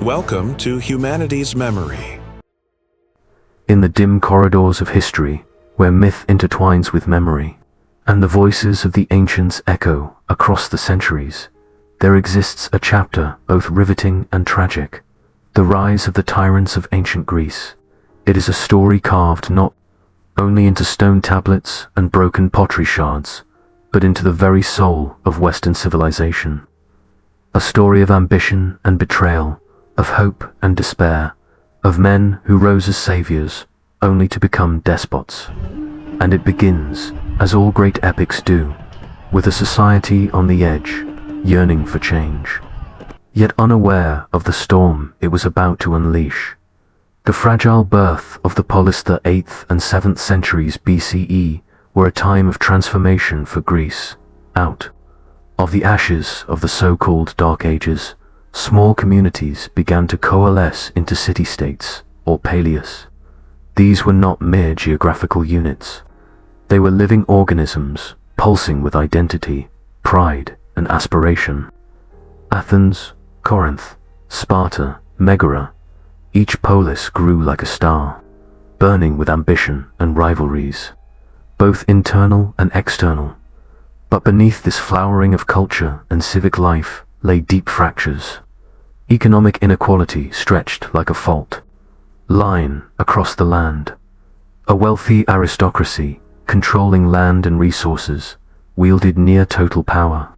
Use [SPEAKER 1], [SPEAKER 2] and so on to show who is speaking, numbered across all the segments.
[SPEAKER 1] Welcome to Humanity's Memory.
[SPEAKER 2] In the dim corridors of history, where myth intertwines with memory, and the voices of the ancients echo across the centuries, there exists a chapter both riveting and tragic, the rise of the tyrants of ancient Greece. It is a story carved not only into stone tablets and broken pottery shards, but into the very soul of Western civilization. A story of ambition and betrayal, of hope and despair, of men who rose as saviors, only to become despots. And it begins, as all great epics do, with a society on the edge, yearning for change, yet unaware of the storm it was about to unleash. The fragile birth of the polis the 8th and 7th centuries BCE were a time of transformation for Greece. Out of the ashes of the so-called Dark Ages, small communities began to coalesce into city-states, or paleus. These were not mere geographical units. They were living organisms, pulsing with identity, pride, and aspiration. Athens, Corinth, Sparta, Megara, each polis grew like a star, burning with ambition and rivalries, both internal and external. But beneath this flowering of culture and civic life lay deep fractures. Economic inequality stretched like a fault line across the land. A wealthy aristocracy, controlling land and resources, wielded near total power.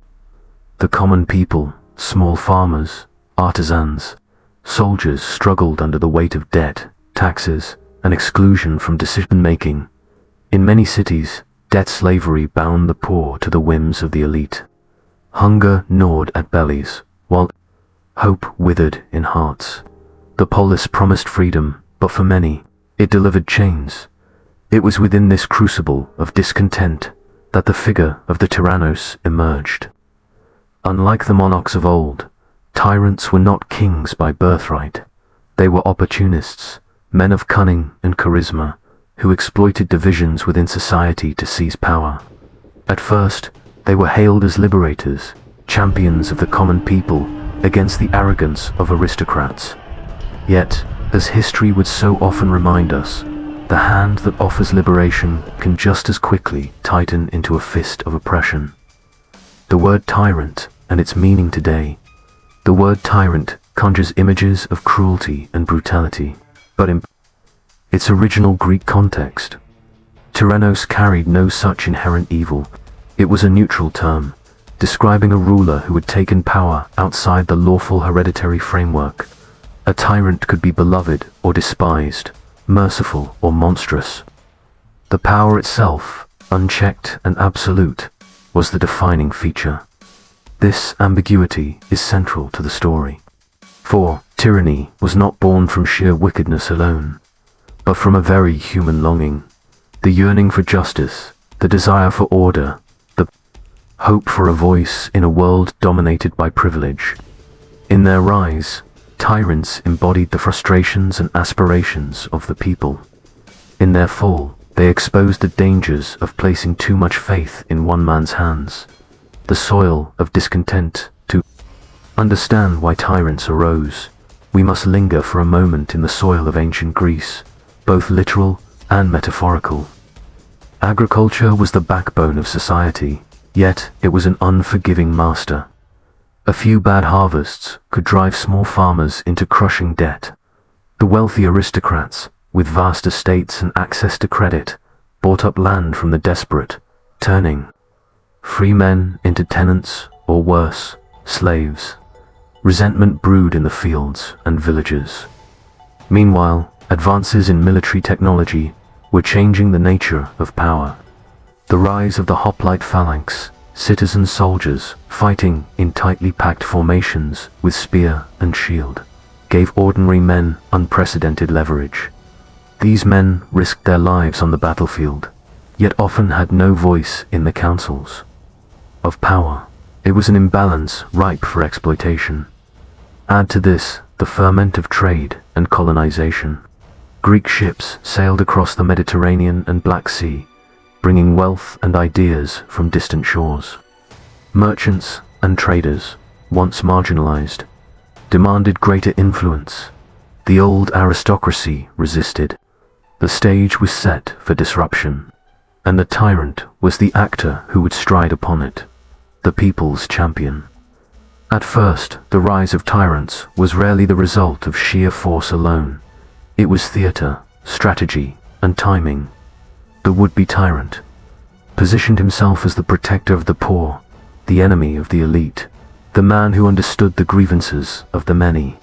[SPEAKER 2] The common people, small farmers, artisans, soldiers struggled under the weight of debt, taxes, and exclusion from decision-making. In many cities, debt slavery bound the poor to the whims of the elite. Hunger gnawed at bellies, while hope withered in hearts. The polis promised freedom, but for many, it delivered chains. It was within this crucible of discontent that the figure of the tyrannos emerged. Unlike the monarchs of old, tyrants were not kings by birthright. They were opportunists, men of cunning and charisma, who exploited divisions within society to seize power. At first, they were hailed as liberators, champions of the common people against the arrogance of aristocrats. Yet, as history would so often remind us, the hand that offers liberation can just as quickly tighten into a fist of oppression. The word tyrant and its meaning today. The word tyrant conjures images of cruelty and brutality, but in its original Greek context, tyrannos carried no such inherent evil. It was a neutral term, describing a ruler who had taken power outside the lawful hereditary framework. A tyrant could be beloved or despised, merciful or monstrous. The power itself, unchecked and absolute, was the defining feature. This ambiguity is central to the story. For tyranny was not born from sheer wickedness alone, but from a very human longing, the yearning for justice, the desire for order, the hope for a voice in a world dominated by privilege. In their rise, tyrants embodied the frustrations and aspirations of the people. In their fall, they exposed the dangers of placing too much faith in one man's hands, the soil of discontent. To understand why tyrants arose, we must linger for a moment in the soil of ancient Greece, both literal and metaphorical. Agriculture was the backbone of society, yet it was an unforgiving master. A few bad harvests could drive small farmers into crushing debt. The wealthy aristocrats, with vast estates and access to credit, bought up land from the desperate, turning free men into tenants, or worse, slaves. Resentment brewed in the fields and villages. Meanwhile, advances in military technology were changing the nature of power. The rise of the hoplite phalanx, citizen soldiers fighting in tightly packed formations with spear and shield, gave ordinary men unprecedented leverage. These men risked their lives on the battlefield, yet often had no voice in the councils of power. It was an imbalance ripe for exploitation. Add to this the ferment of trade and colonization. Greek ships sailed across the Mediterranean and Black Sea, bringing wealth and ideas from distant shores. Merchants and traders, once marginalized, demanded greater influence. The old aristocracy resisted. The stage was set for disruption, and the tyrant was the actor who would stride upon it, the people's champion. At first, the rise of tyrants was rarely the result of sheer force alone. It was theater, strategy, and timing. The would-be tyrant positioned himself as the protector of the poor, the enemy of the elite, the man who understood the grievances of the many.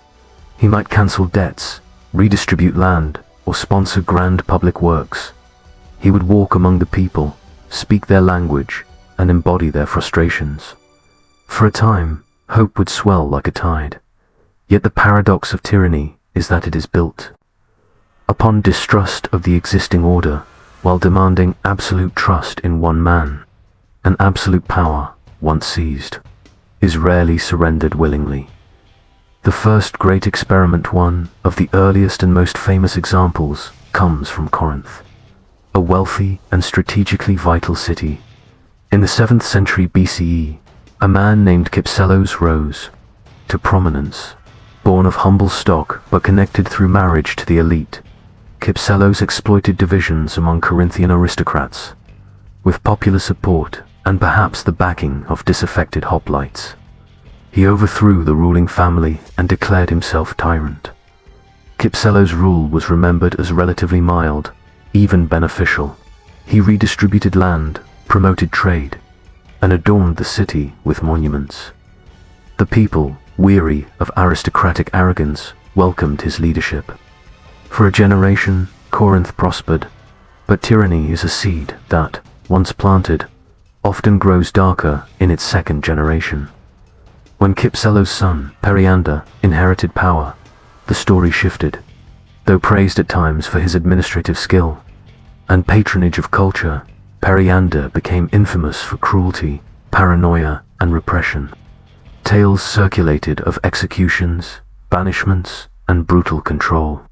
[SPEAKER 2] He might cancel debts, redistribute land, or sponsor grand public works. He would walk among the people, speak their language, and embody their frustrations. For a time, hope would swell like a tide. Yet the paradox of tyranny is that it is built upon distrust of the existing order, while demanding absolute trust in one man. And absolute power, once seized, is rarely surrendered willingly. The first great experiment, one of the earliest and most famous examples, comes from Corinth, a wealthy and strategically vital city. In the 7th century BCE, a man named Kypselos rose to prominence. Born of humble stock but connected through marriage to the elite, Kypselos exploited divisions among Corinthian aristocrats. With popular support and perhaps the backing of disaffected hoplites, he overthrew the ruling family and declared himself tyrant. Kypselos' rule was remembered as relatively mild, even beneficial. He redistributed land, promoted trade, and adorned the city with monuments. The people, weary of aristocratic arrogance, welcomed his leadership. For a generation, Corinth prospered, but tyranny is a seed that, once planted, often grows darker in its second generation. When Kypselos' son, Periander, inherited power, the story shifted. Though praised at times for his administrative skill and patronage of culture, Periander became infamous for cruelty, paranoia, and repression. Tales circulated of executions, banishments, and brutal control.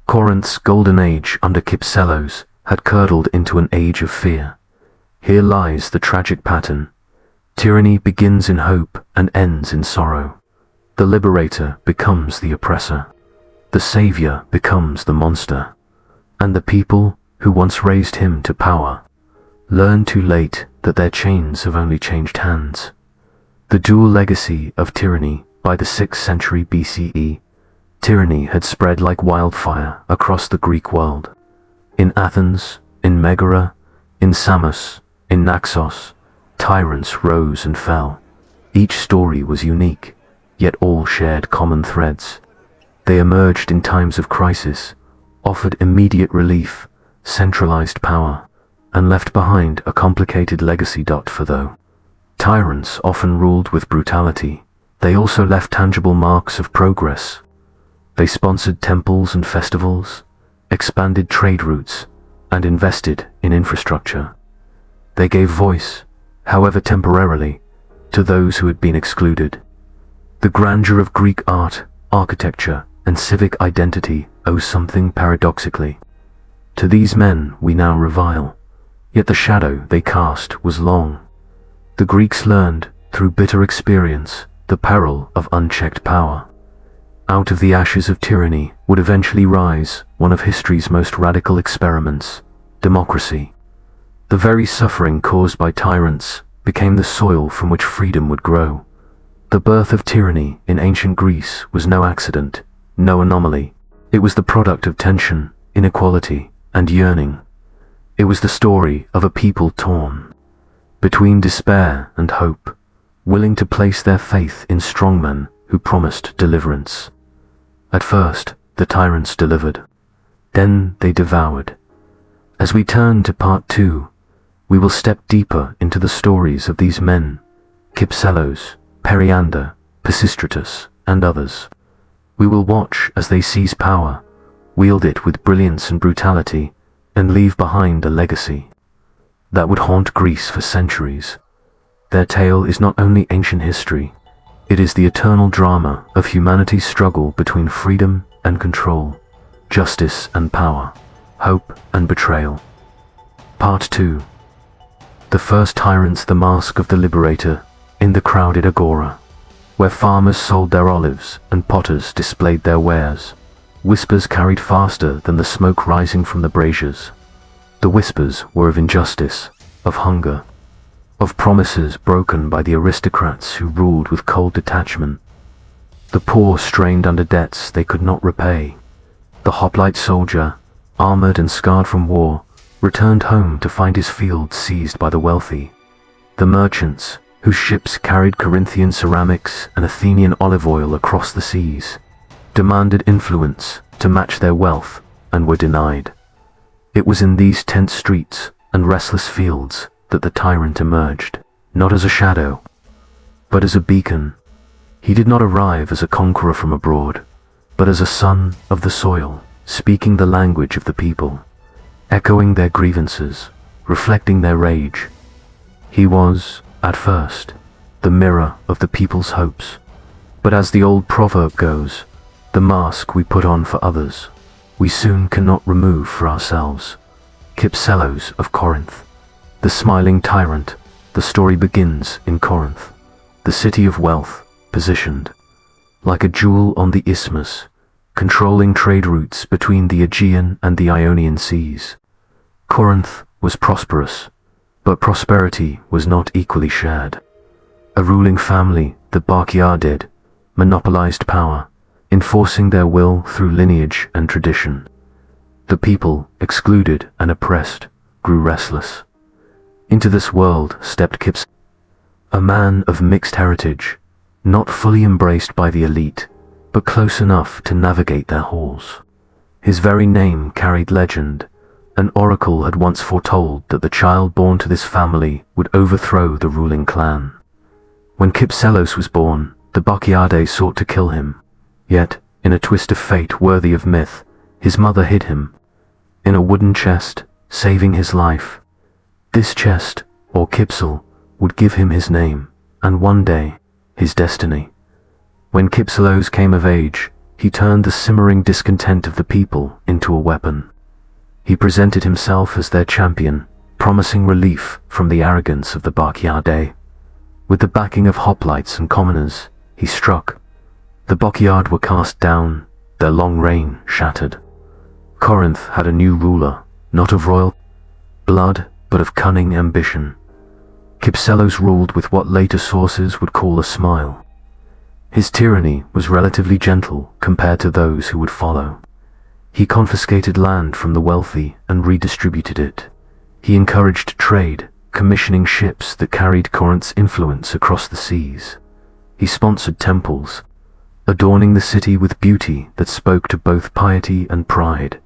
[SPEAKER 2] Corinth's golden age under Kypselos had curdled into an age of fear. Here lies the tragic pattern. Tyranny begins in hope and ends in sorrow. The liberator becomes the oppressor. The savior becomes the monster. And the people who once raised him to power learn too late that their chains have only changed hands. The dual legacy of tyranny. By the 6th century BCE, tyranny had spread like wildfire across the Greek world. In Athens, in Megara, in Samos, in Naxos, tyrants rose and fell. Each story was unique, yet all shared common threads. They emerged in times of crisis, offered immediate relief, centralized power, and left behind a complicated legacy. For though tyrants often ruled with brutality, they also left tangible marks of progress. They sponsored temples and festivals, expanded trade routes, and invested in infrastructure. They gave voice, however temporarily, to those who had been excluded. The grandeur of Greek art, architecture, and civic identity owes something paradoxically. To these men we now revile, yet the shadow they cast was long. The Greeks learned, through bitter experience, the peril of unchecked power. Out of the ashes of tyranny would eventually rise one of history's most radical experiments, democracy. The very suffering caused by tyrants became the soil from which freedom would grow. The birth of tyranny in ancient Greece was no accident, no anomaly. It was the product of tension, inequality, and yearning. It was the story of a people torn between despair and hope, willing to place their faith in strongmen who promised deliverance. At first, the tyrants delivered. Then they devoured. As we turn to part 2, we will step deeper into the stories of these men, Kypselos, Periander, Peisistratus, and others. We will watch as they seize power, wield it with brilliance and brutality, and leave behind a legacy that would haunt Greece for centuries. Their tale is not only ancient history, it is the eternal drama of humanity's struggle between freedom and control, justice and power, hope and betrayal. Part 2. The first tyrants, the mask of the liberator, in the crowded agora. where farmers sold their olives and potters displayed their wares. Whispers carried faster than the smoke rising from the braziers. The whispers were of injustice, of hunger, of promises broken by the aristocrats who ruled with cold detachment. The poor strained under debts they could not repay. The hoplite soldier, armored and scarred from war, returned home to find his fields seized by the wealthy. The merchants, whose ships carried Corinthian ceramics and Athenian olive oil across the seas, demanded influence to match their wealth and were denied. It was in these tense streets and restless fields that the tyrant emerged, not as a shadow, but as a beacon. He did not arrive as a conqueror from abroad, but as a son of the soil, speaking the language of the people, echoing their grievances, reflecting their rage. He was, at first, the mirror of the people's hopes. But as the old proverb goes, the mask we put on for others, we soon cannot remove for ourselves. Kypselos of Corinth, the smiling tyrant. The story begins in Corinth, the city of wealth, positioned like a jewel on the isthmus, controlling trade routes between the Aegean and the Ionian seas. Corinth was prosperous, but prosperity was not equally shared. A ruling family, the Bacchiadae, monopolized power, enforcing their will through lineage and tradition. The people, excluded and oppressed, grew restless. Into this world stepped Kypselos, a man of mixed heritage, not fully embraced by the elite, but close enough to navigate their halls. His very name carried legend. An oracle had once foretold that the child born to this family would overthrow the ruling clan. When Kypselos was born, the Bacchiadae sought to kill him. Yet, in a twist of fate worthy of myth, his mother hid him in a wooden chest, saving his life. This chest, or Kypsel, would give him his name, and one day, his destiny. When Kypselos came of age, he turned the simmering discontent of the people into a weapon. He presented himself as their champion, promising relief from the arrogance of the Bacchiadae. With the backing of hoplites and commoners, he struck. The Bacchiadae were cast down, their long reign shattered. Corinth had a new ruler, not of royal blood, but of cunning ambition. Kypselos ruled with what later sources would call a smile. His tyranny was relatively gentle compared to those who would follow. He confiscated land from the wealthy and redistributed it. He encouraged trade, commissioning ships that carried Corinth's influence across the seas. He sponsored temples, adorning the city with beauty that spoke to both piety and pride.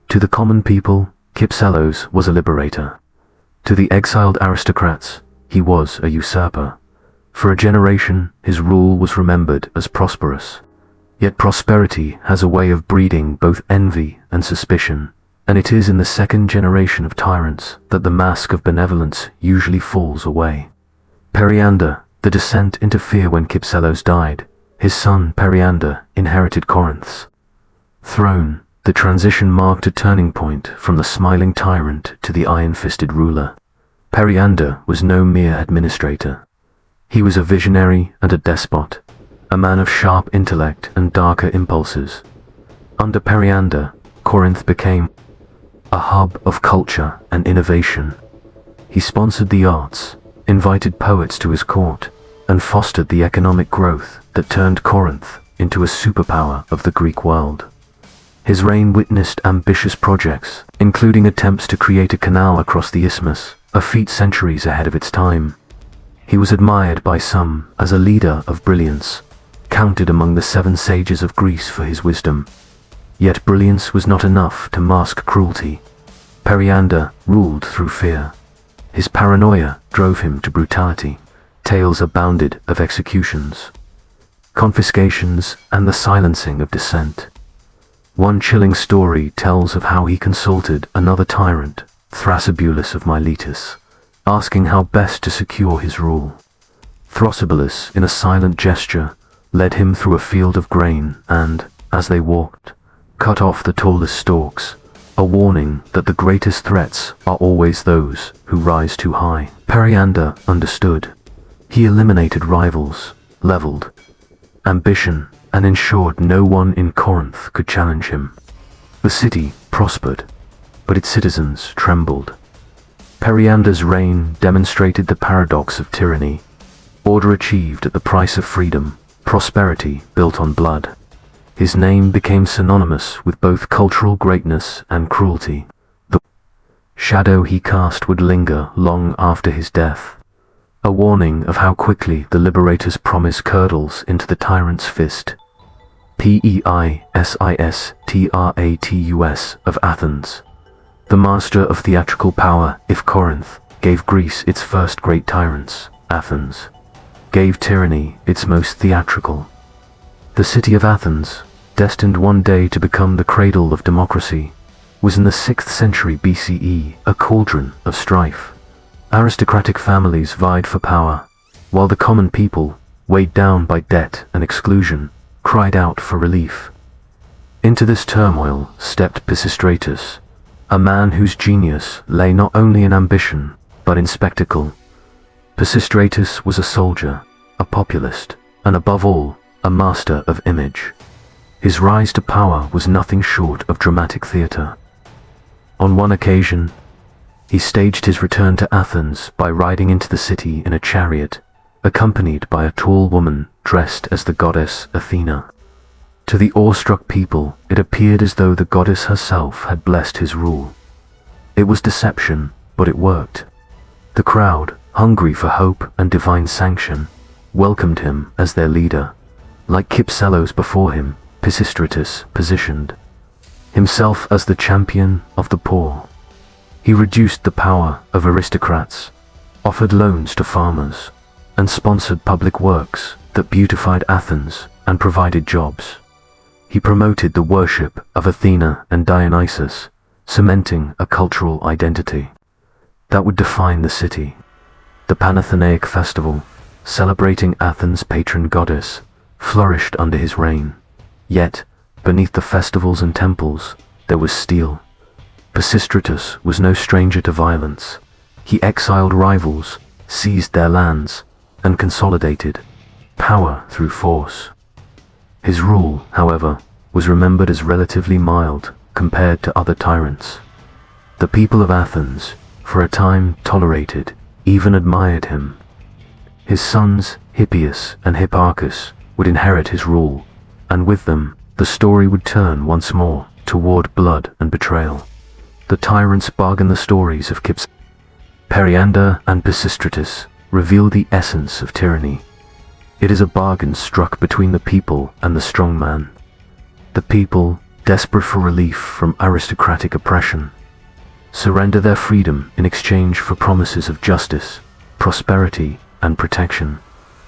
[SPEAKER 2] To the common people, Kypselos was a liberator. To the exiled aristocrats, he was a usurper. For a generation, his rule was remembered as prosperous. Yet prosperity has a way of breeding both envy and suspicion, and it is in the second generation of tyrants that the mask of benevolence usually falls away. Periander, the descent into fear when Kypselos died. His son Periander inherited Corinth's throne. The transition marked a turning point from the smiling tyrant to the iron-fisted ruler. Periander was no mere administrator. He was a visionary and a despot, a man of sharp intellect and darker impulses. Under Periander, Corinth became a hub of culture and innovation. He sponsored the arts, invited poets to his court, and fostered the economic growth that turned Corinth into a superpower of the Greek world. His reign witnessed ambitious projects, including attempts to create a canal across the isthmus, a feat centuries ahead of its time. He was admired by some as a leader of brilliance, counted among the 7 sages of Greece for his wisdom. Yet brilliance was not enough to mask cruelty. Periander ruled through fear. His paranoia drove him to brutality. Tales abounded of executions, confiscations, and the silencing of dissent. One chilling story tells of how he consulted another tyrant, Thrasybulus of Miletus, asking how best to secure his rule. Thrasybulus, in a silent gesture, led him through a field of grain and, as they walked, cut off the tallest stalks, a warning that the greatest threats are always those who rise too high. Periander understood. He eliminated rivals, leveled, ambition, and ensured no one in Corinth could challenge him. The city prospered, but its citizens trembled. Periander's reign demonstrated the paradox of tyranny: order achieved at the price of freedom, prosperity built on blood. His name became synonymous with both cultural greatness and cruelty. The shadow he cast would linger long after his death, a warning of how quickly the liberator's promise curdles into the tyrant's fist. Peisistratus of Athens, the master of theatrical power. If Corinth gave Greece its first great tyrants, Athens gave tyranny its most theatrical. The city of Athens, destined one day to become the cradle of democracy, was in the 6th century BCE a cauldron of strife. Aristocratic families vied for power, while the common people, weighed down by debt and exclusion, cried out for relief. Into this turmoil stepped Peisistratus, a man whose genius lay not only in ambition, but in spectacle. Peisistratus was a soldier, a populist, and above all, a master of image. His rise to power was nothing short of dramatic theatre. On one occasion, he staged his return to Athens by riding into the city in a chariot, accompanied by a tall woman dressed as the goddess Athena. To the awestruck people, it appeared as though the goddess herself had blessed his rule. It was deception, but it worked. The crowd, hungry for hope and divine sanction, welcomed him as their leader. Like Kypselos before him, Peisistratus positioned himself as the champion of the poor. He reduced the power of aristocrats, offered loans to farmers, and sponsored public works that beautified Athens and provided jobs. He promoted the worship of Athena and Dionysus, cementing a cultural identity that would define the city. The Panathenaic festival, celebrating Athens' patron goddess, flourished under his reign. Yet, beneath the festivals and temples, there was steel. Peisistratus was no stranger to violence. He exiled rivals, seized their lands, and consolidated power through force. His rule, however, was remembered as relatively mild compared to other tyrants. The people of Athens, for a time, tolerated, even admired him. His sons, Hippias and Hipparchus, would inherit his rule, and with them, the story would turn once more toward blood and betrayal. The tyrants bargain. The stories of Periander and Peisistratus reveal the essence of tyranny. It is a bargain struck between the people and the strong man. The people, desperate for relief from aristocratic oppression, surrender their freedom in exchange for promises of justice, prosperity, and protection.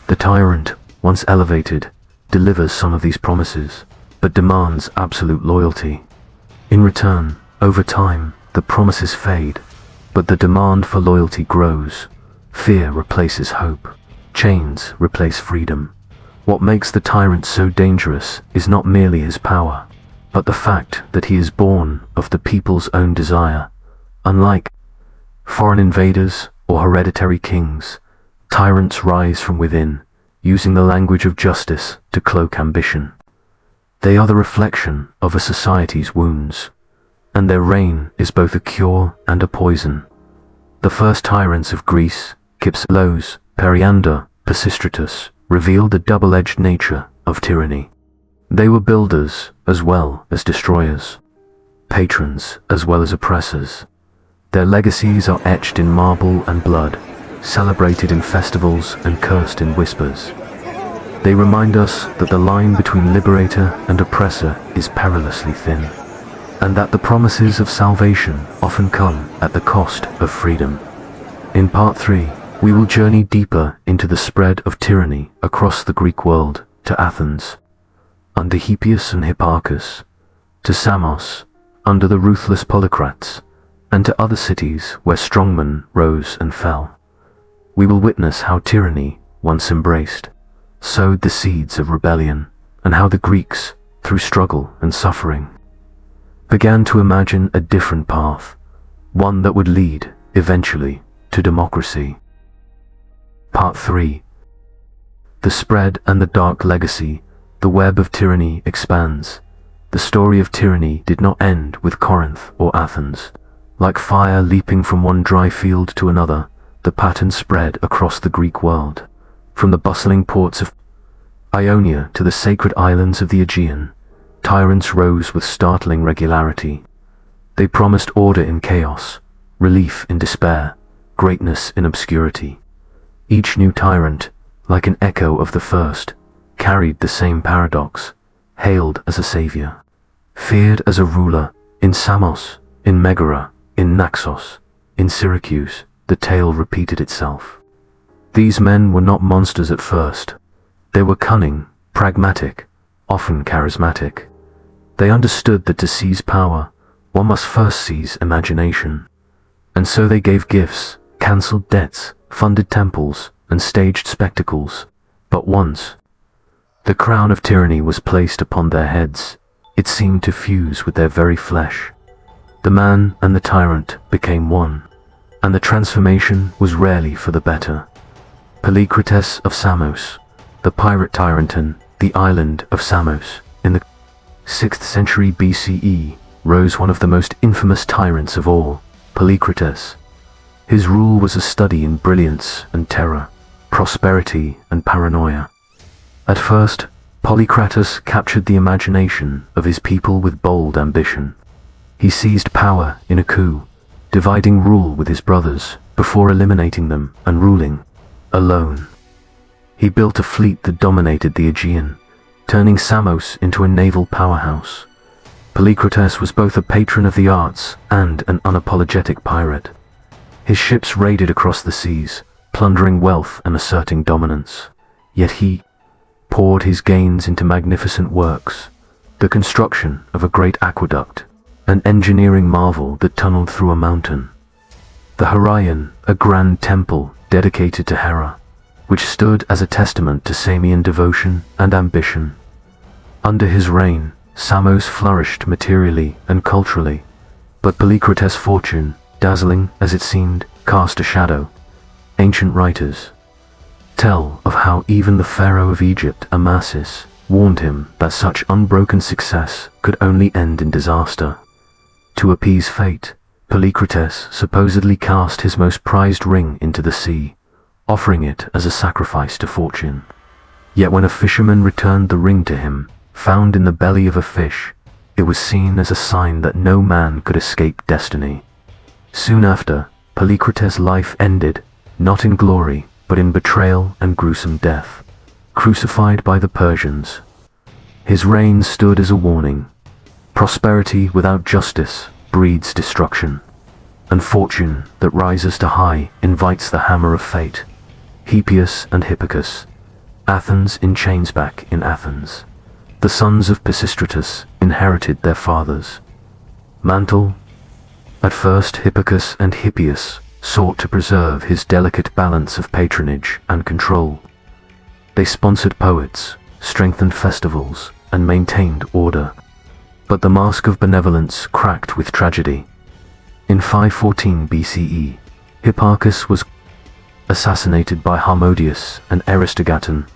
[SPEAKER 2] The tyrant, once elevated, delivers some of these promises, but demands absolute loyalty. In return, over time, the promises fade, but the demand for loyalty grows. Fear replaces hope. Chains replace freedom. What makes the tyrant so dangerous is not merely his power, but the fact that he is born of the people's own desire. Unlike foreign invaders or hereditary kings, tyrants rise from within, using the language of justice to cloak ambition. They are the reflection of a society's wounds, and their reign is both a cure and a poison. The first tyrants of Greece, Kypselos, Periander, Peisistratus, revealed the double-edged nature of tyranny. They were builders as well as destroyers, patrons as well as oppressors. Their legacies are etched in marble and blood, celebrated in festivals and cursed in whispers. They remind us that the line between liberator and oppressor is perilously thin, and that the promises of salvation often come at the cost of freedom. In Part 3, we will journey deeper into the spread of tyranny across the Greek world, to Athens, under Hippias and Hipparchus, to Samos, under the ruthless Polycrates, and to other cities where strongmen rose and fell. We will witness how tyranny, once embraced, sowed the seeds of rebellion, and how the Greeks, through struggle and suffering, began to imagine a different path, one that would lead, eventually, to democracy. Part 3. The spread and the dark legacy The web of tyranny expands. The story of tyranny did not end with Corinth or Athens. Like fire leaping from one dry field to another, the pattern spread across the Greek world. From the bustling ports of Ionia to the sacred islands of the Aegean, tyrants rose with startling regularity. They promised order in chaos, relief in despair, greatness in obscurity. Each new tyrant, like an echo of the first, carried the same paradox, hailed as a savior, feared as a ruler. In Samos, in Megara, in Naxos, in Syracuse, the tale repeated itself. These men were not monsters at first. They were cunning, pragmatic, often charismatic. They understood that to seize power, one must first seize imagination. And so they gave gifts, cancelled debts, funded temples, and staged spectacles. But once the crown of tyranny was placed upon their heads, it seemed to fuse with their very flesh. The man and the tyrant became one, and the transformation was rarely for the better. Polycrates of Samos, the pirate tyrant on the island of Samos, in the 6th century BCE, rose one of the most infamous tyrants of all, Polycrates. His rule was a study in brilliance and terror, prosperity and paranoia. At first, Polycrates captured the imagination of his people with bold ambition. He seized power in a coup, dividing rule with his brothers before eliminating them and ruling alone. He built a fleet that dominated the Aegean, turning Samos into a naval powerhouse. Polycrates was both a patron of the arts and an unapologetic pirate. His ships raided across the seas, plundering wealth and asserting dominance. Yet he poured his gains into magnificent works, the construction of a great aqueduct, an engineering marvel that tunneled through a mountain. The Heraion, a grand temple dedicated to Hera, which stood as a testament to Samian devotion and ambition. Under his reign, Samos flourished materially and culturally, but Polycrates' fortune, dazzling as it seemed, cast a shadow. Ancient writers tell of how even the pharaoh of Egypt, Amasis, warned him that such unbroken success could only end in disaster. To appease fate, Polycrates supposedly cast his most prized ring into the sea, offering it as a sacrifice to fortune. Yet when a fisherman returned the ring to him, found in the belly of a fish, it was seen as a sign that no man could escape destiny. Soon after, Polycrates' life ended, not in glory, but in betrayal and gruesome death, crucified by the Persians. His reign stood as a warning. Prosperity without justice breeds destruction, and fortune that rises to high invites the hammer of fate. Hippias and Hippicus, Athens in chains back in Athens. The sons of Peisistratus inherited their father's mantle. At first, Hippicus and Hippias sought to preserve his delicate balance of patronage and control. They sponsored poets, strengthened festivals, and maintained order. But the mask of benevolence cracked with tragedy. In 514 BCE, Hipparchus was assassinated by Harmodius and Aristogaton,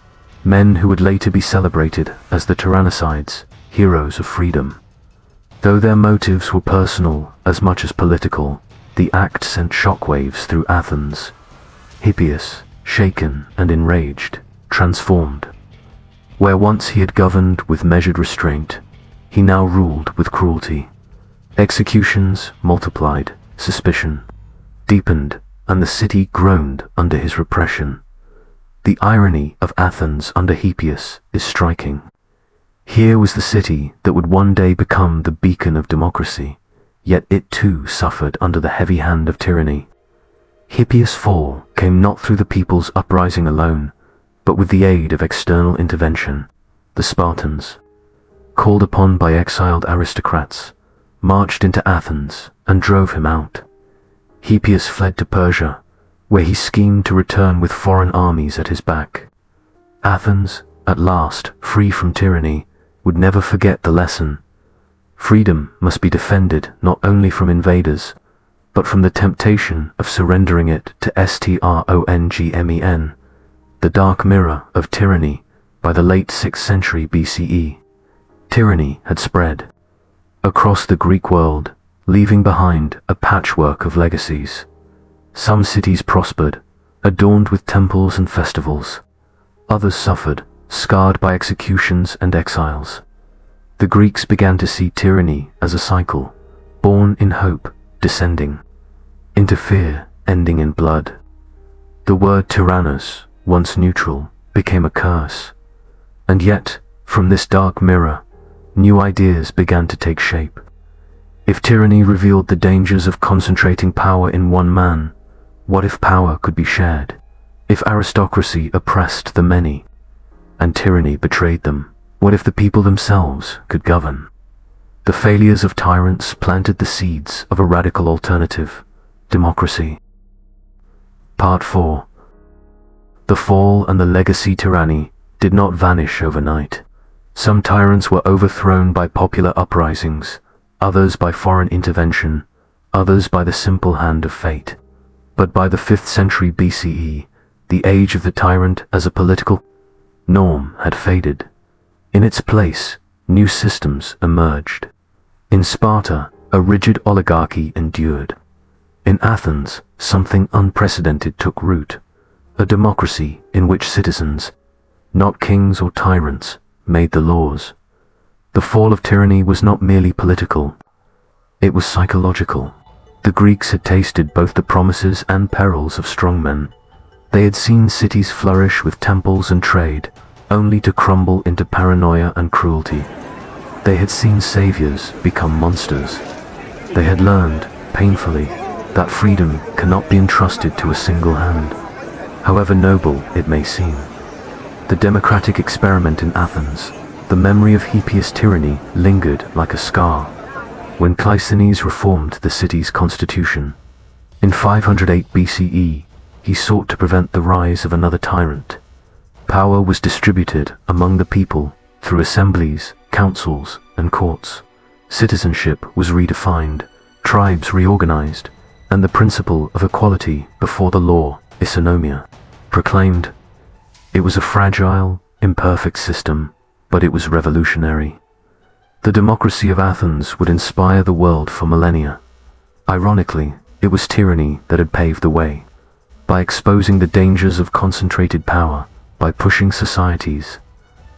[SPEAKER 2] men who would later be celebrated as the tyrannicides, heroes of freedom. Though their motives were personal as much as political, the act sent shockwaves through Athens. Hippias, shaken and enraged, transformed. Where once he had governed with measured restraint, he now ruled with cruelty. Executions multiplied, suspicion deepened, and the city groaned under his repression. The irony of Athens under Hippias is striking. Here was the city that would one day become the beacon of democracy, yet it too suffered under the heavy hand of tyranny. Hippias' fall came not through the people's uprising alone, but with the aid of external intervention. The Spartans, called upon by exiled aristocrats, marched into Athens and drove him out. Hippias fled to Persia, where he schemed to return with foreign armies at his back. Athens, at last free from tyranny, would never forget the lesson. Freedom must be defended not only from invaders, but from the temptation of surrendering it to Strongmen, the dark mirror of tyranny By the late 6th century BCE, tyranny had spread across the Greek world, leaving behind a patchwork of legacies. Some cities prospered, adorned with temples and festivals. Others suffered, scarred by executions and exiles. The Greeks began to see tyranny as a cycle, born in hope, descending into fear, ending in blood. The word tyrannus, once neutral, became a curse. And yet, from this dark mirror, new ideas began to take shape. If tyranny revealed the dangers of concentrating power in one man, what if power could be shared? If aristocracy oppressed the many, and tyranny betrayed them, what if the people themselves could govern? The failures of tyrants planted the seeds of a radical alternative, democracy. Part 4. The fall and the legacy tyranny did not vanish overnight. Some tyrants were overthrown by popular uprisings, others by foreign intervention, others by the simple hand of fate. But by the 5th century BCE, the age of the tyrant as a political norm had faded. In its place, new systems emerged. In Sparta, a rigid oligarchy endured. In Athens, something unprecedented took root, a democracy in which citizens, not kings or tyrants, made the laws. The fall of tyranny was not merely political, it was psychological. The Greeks had tasted both the promises and perils of strongmen. They had seen cities flourish with temples and trade, only to crumble into paranoia and cruelty. They had seen saviors become monsters. They had learned, painfully, that freedom cannot be entrusted to a single hand, however noble it may seem. The democratic experiment in Athens, the memory of Hippias' tyranny lingered like a scar. When Cleisthenes reformed the city's constitution, in 508 BCE, he sought to prevent the rise of another tyrant. Power was distributed among the people through assemblies, councils, and courts. Citizenship was redefined, tribes reorganized, and the principle of equality before the law, isonomia, proclaimed. It was a fragile, imperfect system, but it was revolutionary. The democracy of Athens would inspire the world for millennia. Ironically, it was tyranny that had paved the way. By exposing the dangers of concentrated power, by pushing societies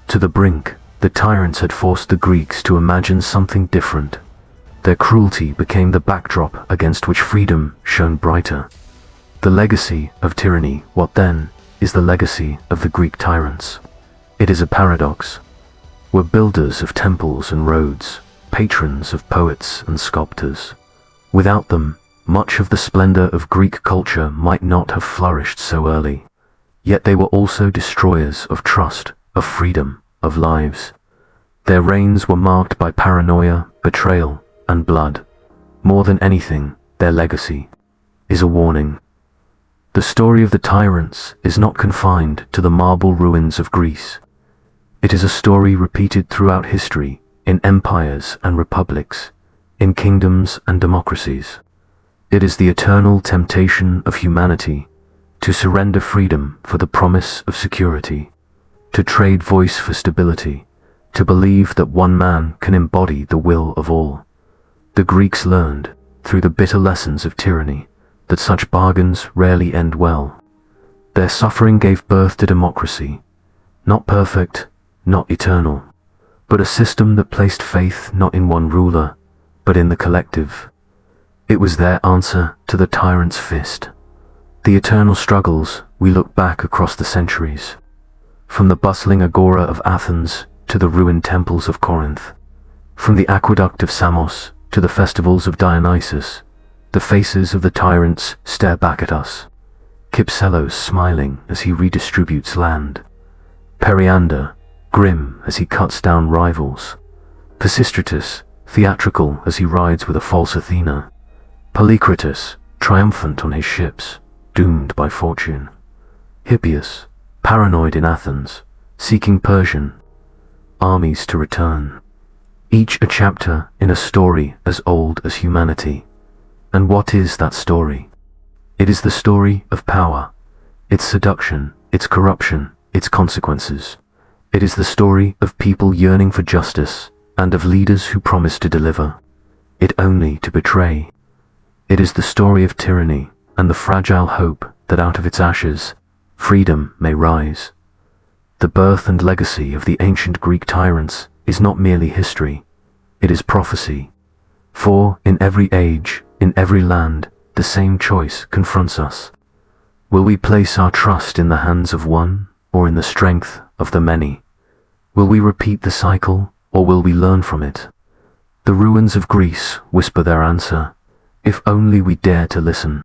[SPEAKER 2] to the brink, the tyrants had forced the Greeks to imagine something different. Their cruelty became the backdrop against which freedom shone brighter. The legacy of tyranny, what then, is the legacy of the Greek tyrants? It is a paradox. Were builders of temples and roads, patrons of poets and sculptors. Without them, much of the splendor of Greek culture might not have flourished so early. Yet they were also destroyers of trust, of freedom, of lives. Their reigns were marked by paranoia, betrayal, and blood. More than anything, their legacy is a warning. The story of the tyrants is not confined to the marble ruins of Greece. It is a story repeated throughout history, in empires and republics, in kingdoms and democracies. It is the eternal temptation of humanity to surrender freedom for the promise of security, to trade voice for stability, to believe that one man can embody the will of all. The Greeks learned, through the bitter lessons of tyranny, that such bargains rarely end well. Their suffering gave birth to democracy, not perfect, not eternal, but a system that placed faith not in one ruler, but in the collective. It was their answer to the tyrant's fist. The eternal struggles we look back across the centuries, from the bustling agora of Athens to the ruined temples of Corinth, from the aqueduct of Samos to the festivals of Dionysus, the faces of the tyrants stare back at us. Kypselos smiling as he redistributes land, Periander grim as he cuts down rivals, Peisistratus theatrical as he rides with a false Athena, Polycrates triumphant on his ships, doomed by fortune, Hippias paranoid in Athens, seeking Persian armies to return. Each a chapter in a story as old as humanity. And what is that story? It is the story of power, its seduction, its corruption, its consequences. It is the story of people yearning for justice and of leaders who promise to deliver it only to betray. It is the story of tyranny and the fragile hope that out of its ashes, freedom may rise. The birth and legacy of the ancient Greek tyrants is not merely history, it is prophecy. For in every age, in every land, the same choice confronts us. Will we place our trust in the hands of one or in the strength of the many? Will we repeat the cycle or will we learn from it? The ruins of Greece whisper their answer, if only we dare to listen.